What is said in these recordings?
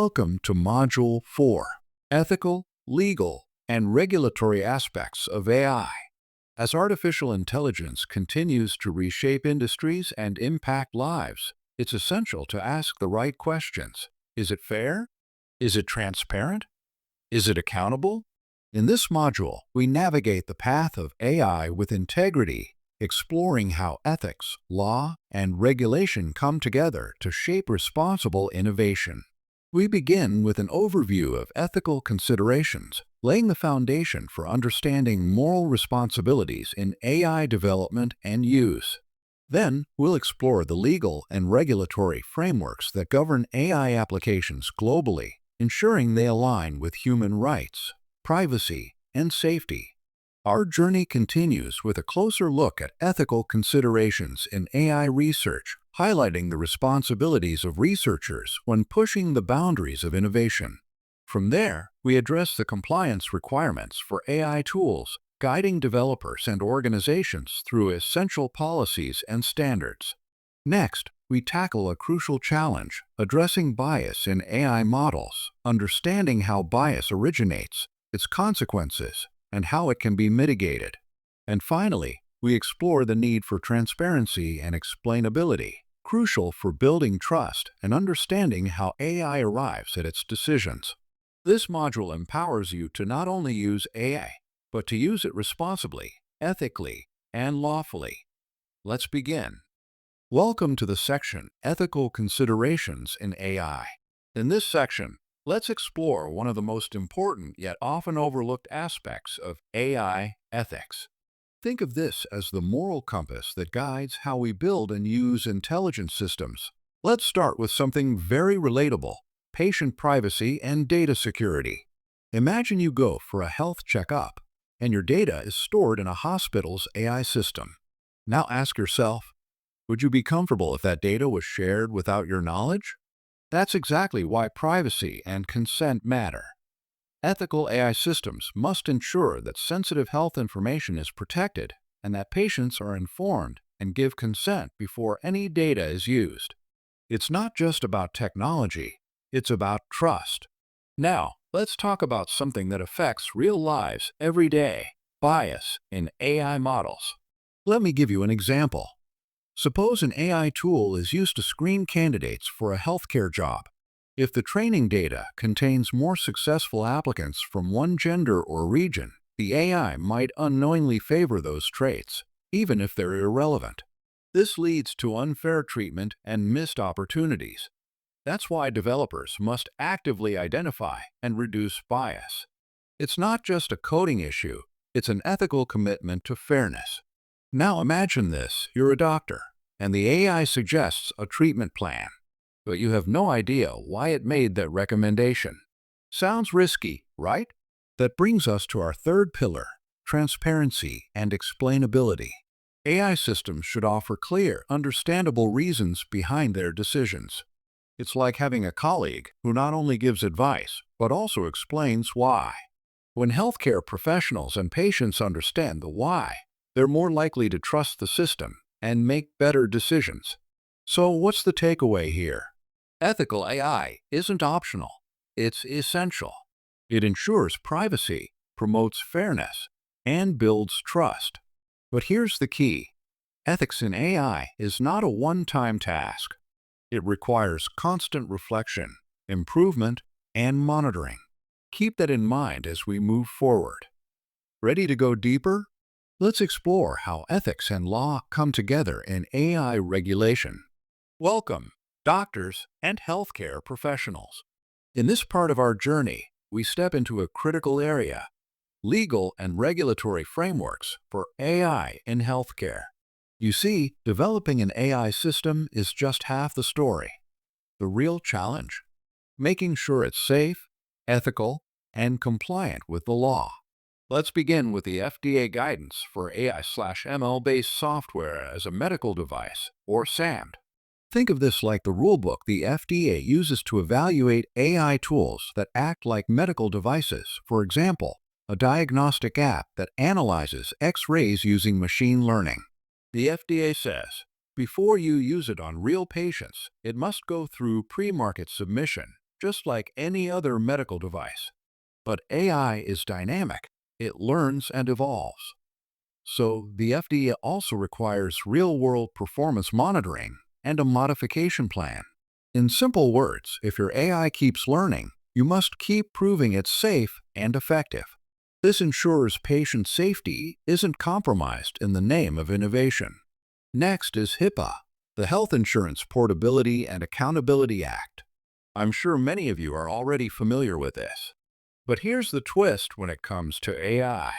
Welcome to Module 4, Ethical, Legal, and Regulatory Aspects of AI. As artificial intelligence continues to reshape industries and impact lives, it's essential to ask the right questions. Is it fair? Is it transparent? Is it accountable? In this module, we navigate the path of AI with integrity, exploring how ethics, law, and regulation come together to shape responsible innovation. We begin with an overview of ethical considerations, laying the foundation for understanding moral responsibilities in AI development and use. Then, we'll explore the legal and regulatory frameworks that govern AI applications globally, ensuring they align with human rights, privacy, and safety. Our journey continues with a closer look at ethical considerations in AI research, highlighting the responsibilities of researchers when pushing the boundaries of innovation. From there, we address the compliance requirements for AI tools, guiding developers and organizations through essential policies and standards. Next, we tackle a crucial challenge, addressing bias in AI models, understanding how bias originates, its consequences, and how it can be mitigated. And finally, we explore the need for transparency and explainability, crucial for building trust and understanding how AI arrives at its decisions. This module empowers you to not only use AI, but to use it responsibly, ethically, and lawfully. Let's begin. Welcome to the section Ethical Considerations in AI. In this section, let's explore one of the most important yet often overlooked aspects of AI ethics. Think of this as the moral compass that guides how we build and use intelligent systems. Let's start with something very relatable: patient privacy and data security. Imagine you go for a health checkup, and your data is stored in a hospital's AI system. Now ask yourself, would you be comfortable if that data was shared without your knowledge? That's exactly why privacy and consent matter. Ethical AI systems must ensure that sensitive health information is protected and that patients are informed and give consent before any data is used. It's not just about technology, it's about trust. Now, let's talk about something that affects real lives every day: bias in AI models. Let me give you an example. Suppose an AI tool is used to screen candidates for a healthcare job. If the training data contains more successful applicants from one gender or region, the AI might unknowingly favor those traits, even if they're irrelevant. This leads to unfair treatment and missed opportunities. That's why developers must actively identify and reduce bias. It's not just a coding issue, it's an ethical commitment to fairness. Now imagine this: you're a doctor, and the AI suggests a treatment plan, but you have no idea why it made that recommendation. Sounds risky, right? That brings us to our third pillar: transparency and explainability. AI systems should offer clear, understandable reasons behind their decisions. It's like having a colleague who not only gives advice, but also explains why. When healthcare professionals and patients understand the why, they're more likely to trust the system and make better decisions. So what's the takeaway here? Ethical AI isn't optional, it's essential. It ensures privacy, promotes fairness, and builds trust. But here's the key: ethics in AI is not a one-time task. It requires constant reflection, improvement, and monitoring. Keep that in mind as we move forward. Ready to go deeper? Let's explore how ethics and law come together in AI regulation. Welcome, doctors and healthcare professionals. In this part of our journey, we step into a critical area: legal and regulatory frameworks for AI in healthcare. You see, developing an AI system is just half the story. The real challenge: making sure it's safe, ethical, and compliant with the law. Let's begin with the FDA guidance for AI/ML-based software as a medical device, or SaMD. Think of this like the rulebook the FDA uses to evaluate AI tools that act like medical devices. For example, a diagnostic app that analyzes X-rays using machine learning. The FDA says, before you use it on real patients, it must go through pre-market submission, just like any other medical device. But AI is dynamic. It learns and evolves. So the FDA also requires real-world performance monitoring and a modification plan. In simple words, if your AI keeps learning, you must keep proving it's safe and effective. This ensures patient safety isn't compromised in the name of innovation. Next is HIPAA, the Health Insurance Portability and Accountability Act. I'm sure many of you are already familiar with this. But here's the twist when it comes to AI.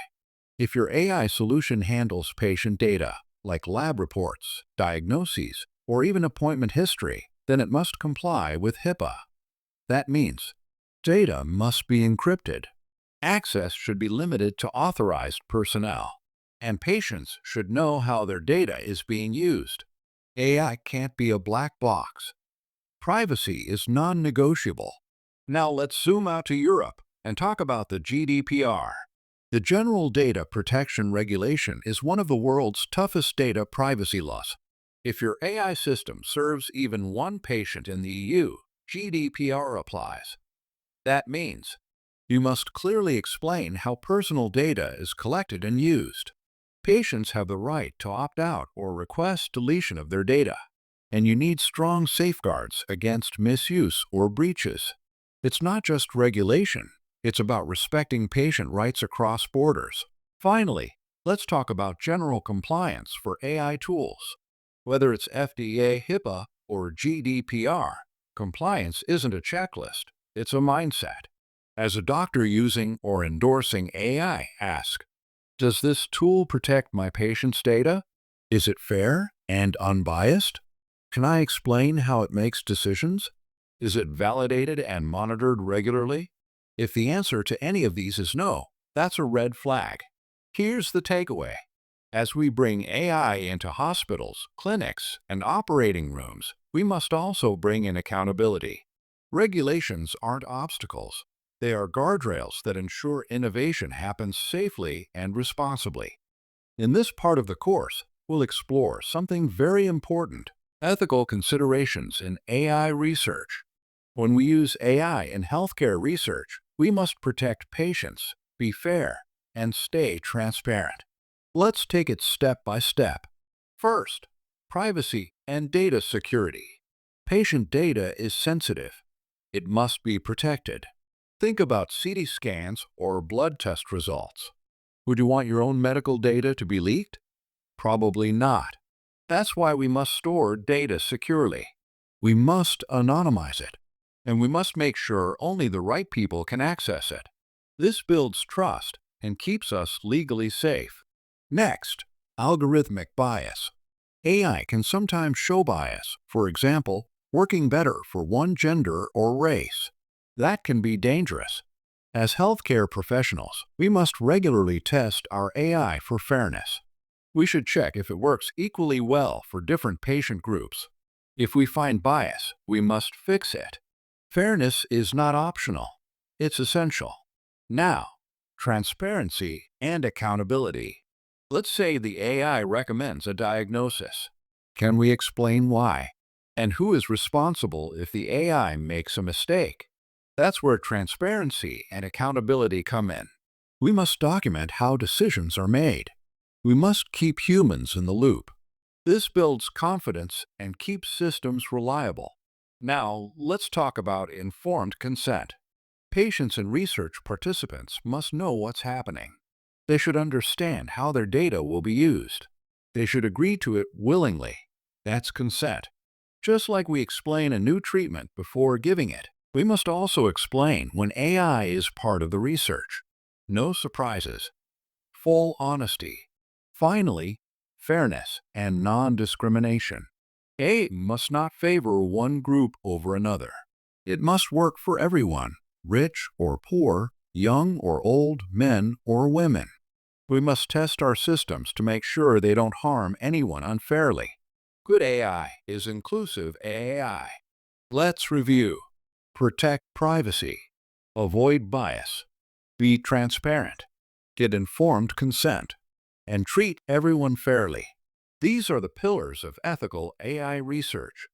If your AI solution handles patient data, like lab reports, diagnoses, or even appointment history, then it must comply with HIPAA. That means data must be encrypted. Access should be limited to authorized personnel, and patients should know how their data is being used. AI can't be a black box. Privacy is non-negotiable. Now let's zoom out to Europe and talk about the GDPR. The General Data Protection Regulation is one of the world's toughest data privacy laws. If your AI system serves even one patient in the EU, GDPR applies. That means you must clearly explain how personal data is collected and used. Patients have the right to opt out or request deletion of their data, and you need strong safeguards against misuse or breaches. It's not just regulation, it's about respecting patient rights across borders. Finally, let's talk about general compliance for AI tools. Whether it's FDA, HIPAA, or GDPR, compliance isn't a checklist, it's a mindset. As a doctor using or endorsing AI, ask, does this tool protect my patient's data? Is it fair and unbiased? Can I explain how it makes decisions? Is it validated and monitored regularly? If the answer to any of these is no, that's a red flag. Here's the takeaway. As we bring AI into hospitals, clinics, and operating rooms, we must also bring in accountability. Regulations aren't obstacles. They are guardrails that ensure innovation happens safely and responsibly. In this part of the course, we'll explore something very important: ethical considerations in AI research. When we use AI in healthcare research, we must protect patients, be fair, and stay transparent. Let's take it step by step. First, privacy and data security. Patient data is sensitive. It must be protected. Think about CT scans or blood test results. Would you want your own medical data to be leaked? Probably not. That's why we must store data securely. We must anonymize it, and we must make sure only the right people can access it. This builds trust and keeps us legally safe. Next, algorithmic bias. AI can sometimes show bias, for example, working better for one gender or race. That can be dangerous. As healthcare professionals, we must regularly test our AI for fairness. We should check if it works equally well for different patient groups. If we find bias, we must fix it. Fairness is not optional. It's essential. Now, transparency and accountability. Let's say the AI recommends a diagnosis. Can we explain why? And who is responsible if the AI makes a mistake? That's where transparency and accountability come in. We must document how decisions are made. We must keep humans in the loop. This builds confidence and keeps systems reliable. Now, let's talk about informed consent. Patients and research participants must know what's happening. They should understand how their data will be used. They should agree to it willingly. That's consent. Just like we explain a new treatment before giving it, we must also explain when AI is part of the research. No surprises. Full honesty. Finally, fairness and non-discrimination. AI must not favor one group over another. It must work for everyone, rich or poor, young or old, men or women. We must test our systems to make sure they don't harm anyone unfairly. Good AI is inclusive AI. Let's review. Protect privacy. Avoid bias. Be transparent. Get informed consent. And treat everyone fairly. These are the pillars of ethical AI research.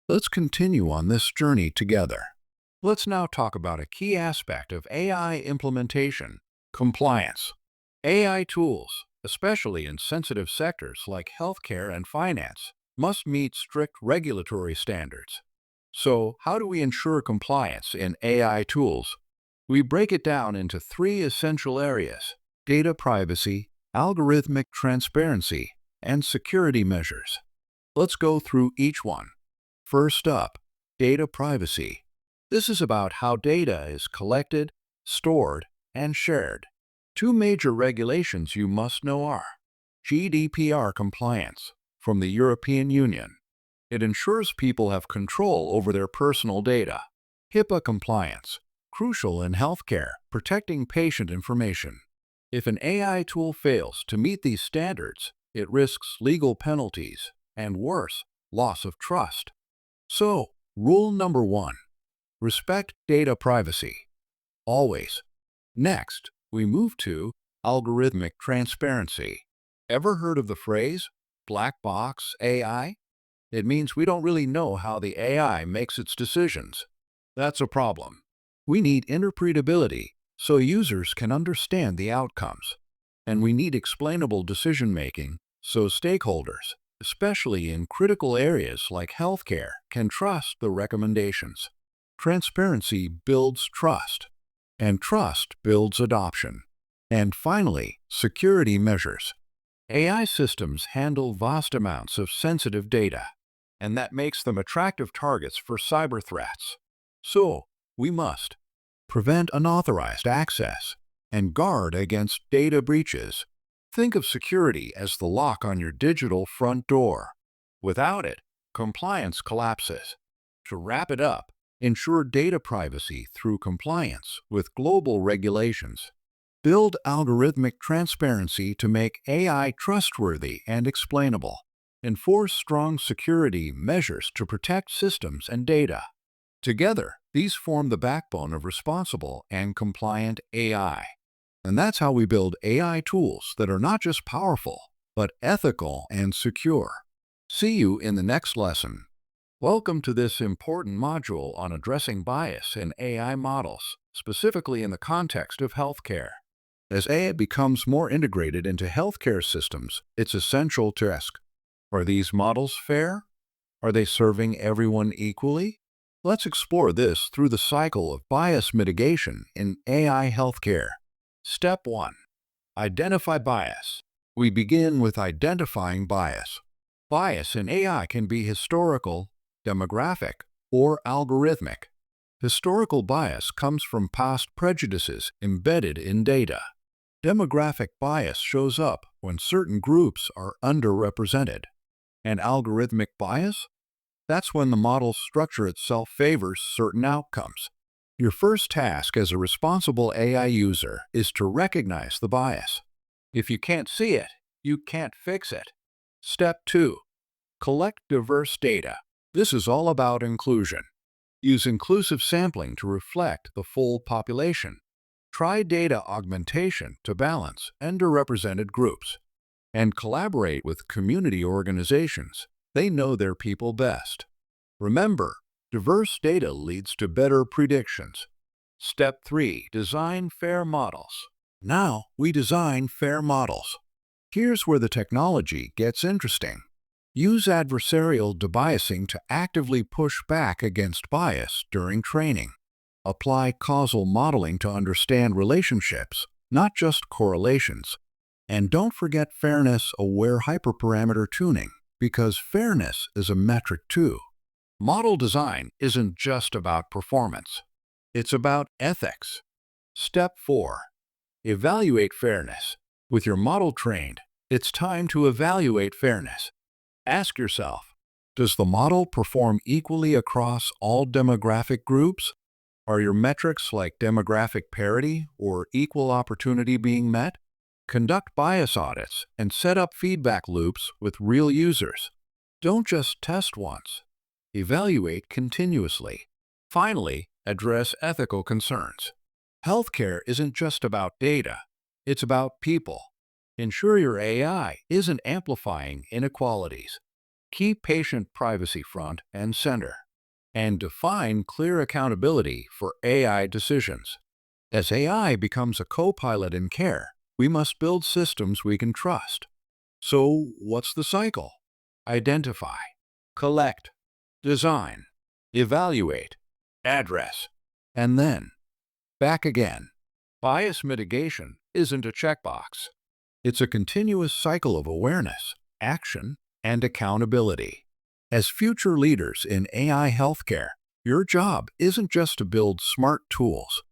Let's continue on this journey together. Let's now talk about a key aspect of AI implementation: compliance. AI tools, especially in sensitive sectors like healthcare and finance, must meet strict regulatory standards. So, how do we ensure compliance in AI tools? We break it down into three essential areas: data privacy, algorithmic transparency, and security measures. Let's go through each one. First up, data privacy. This is about how data is collected, stored, and shared. Two major regulations you must know are GDPR compliance from the European Union. It ensures people have control over their personal data. HIPAA compliance, crucial in healthcare, protecting patient information. If an AI tool fails to meet these standards, it risks legal penalties and, worse, loss of trust. So, rule number one: respect data privacy. Always. Next, we move to algorithmic transparency. Ever heard of the phrase black box AI? It means we don't really know how the AI makes its decisions. That's a problem. We need interpretability so users can understand the outcomes. And we need explainable decision-making so stakeholders, especially in critical areas like healthcare, can trust the recommendations. Transparency builds trust, and trust builds adoption. And finally, security measures. AI systems handle vast amounts of sensitive data, and that makes them attractive targets for cyber threats. So, we must prevent unauthorized access and guard against data breaches. Think of security as the lock on your digital front door. Without it, compliance collapses. To wrap it up, ensure data privacy through compliance with global regulations. Build algorithmic transparency to make AI trustworthy and explainable. Enforce strong security measures to protect systems and data. Together, these form the backbone of responsible and compliant AI. And that's how we build AI tools that are not just powerful, but ethical and secure. See you in the next lesson. Welcome to this important module on addressing bias in AI models, specifically in the context of healthcare. As AI becomes more integrated into healthcare systems, it's essential to ask, are these models fair? Are they serving everyone equally? Let's explore this through the cycle of bias mitigation in AI healthcare. Step 1. Identify bias. We begin with identifying bias. Bias in AI can be historical, demographic, or algorithmic. Historical bias comes from past prejudices embedded in data. Demographic bias shows up when certain groups are underrepresented. And algorithmic bias? That's when the model's structure itself favors certain outcomes. Your first task as a responsible AI user is to recognize the bias. If you can't see it, you can't fix it. Step 2. Collect diverse data. This is all about inclusion. Use inclusive sampling to reflect the full population. Try data augmentation to balance underrepresented groups. And collaborate with community organizations. They know their people best. Remember, diverse data leads to better predictions. Step 3. Design fair models. Now we design fair models. Here's where the technology gets interesting. Use adversarial debiasing to actively push back against bias during training. Apply causal modeling to understand relationships, not just correlations. And don't forget fairness-aware hyperparameter tuning, because fairness is a metric too. Model design isn't just about performance. It's about ethics. Step 4. Evaluate fairness. With your model trained, it's time to evaluate fairness. Ask yourself, does the model perform equally across all demographic groups? Are your metrics like demographic parity or equal opportunity being met? Conduct bias audits and set up feedback loops with real users. Don't just test once. Evaluate continuously. Finally, address ethical concerns. Healthcare isn't just about data. It's about people. Ensure your AI isn't amplifying inequalities. Keep patient privacy front and center. and define clear accountability for AI decisions. As AI becomes a co-pilot in care, we must build systems we can trust. So, what's the cycle? Identify, collect, design, evaluate, address, and then back again. Bias mitigation isn't a checkbox. It's a continuous cycle of awareness, action, and accountability. As future leaders in AI healthcare, your job isn't just to build smart tools.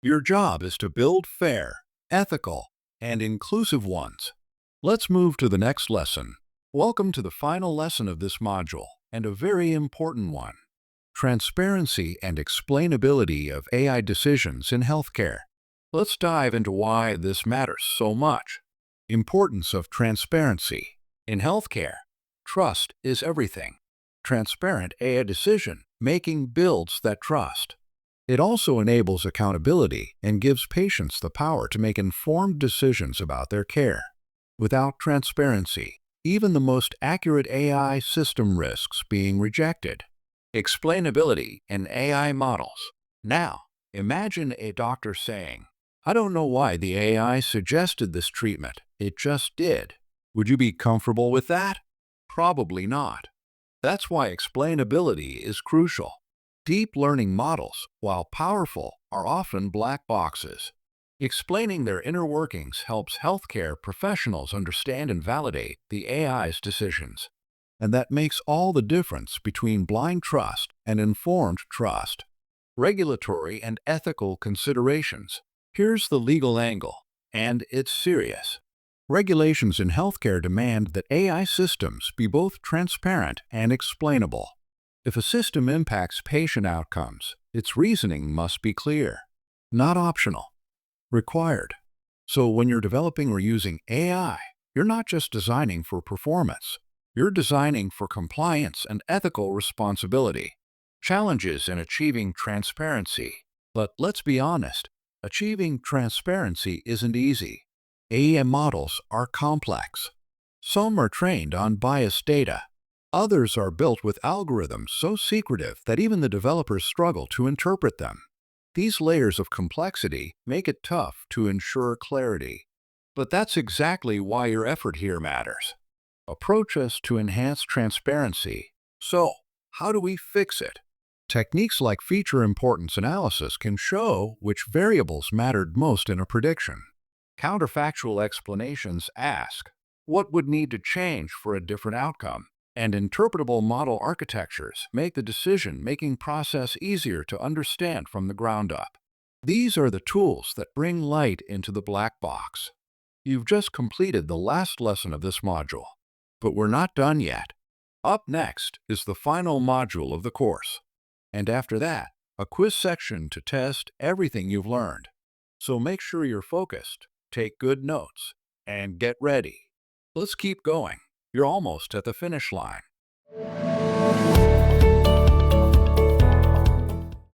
Your job is to build fair, ethical, and inclusive ones. Let's move to the next lesson. Welcome to the final lesson of this module, and a very important one. Transparency and explainability of AI decisions in healthcare. Let's dive into why this matters so much. Importance of transparency. In healthcare, trust is everything. Transparent AI decision-making builds that trust. It also enables accountability and gives patients the power to make informed decisions about their care. Without transparency, even the most accurate AI system risks being rejected. Explainability in AI models. Now, imagine a doctor saying, "I don't know why the AI suggested this treatment. It just did." Would you be comfortable with that? Probably not. That's why explainability is crucial. Deep learning models, while powerful, are often black boxes. Explaining their inner workings helps healthcare professionals understand and validate the AI's decisions. And that makes all the difference between blind trust and informed trust. Regulatory and ethical considerations. Here's the legal angle, and it's serious. Regulations in healthcare demand that AI systems be both transparent and explainable. If a system impacts patient outcomes, its reasoning must be clear, not optional, required. So when you're developing or using AI, you're not just designing for performance. You're designing for compliance and ethical responsibility. Challenges in achieving transparency. But let's be honest, achieving transparency isn't easy. AI models are complex. Some are trained on biased data. Others are built with algorithms so secretive that even the developers struggle to interpret them. These layers of complexity make it tough to ensure clarity. But that's exactly why your effort here matters. Approach us to enhance transparency. So, how do we fix it? Techniques like feature importance analysis can show which variables mattered most in a prediction. Counterfactual explanations ask, what would need to change for a different outcome? And interpretable model architectures make the decision-making process easier to understand from the ground up. These are the tools that bring light into the black box. You've just completed the last lesson of this module, but we're not done yet. Up next is the final module of the course. And after that, a quiz section to test everything you've learned. So make sure you're focused, take good notes, and get ready. Let's keep going. You're almost at the finish line.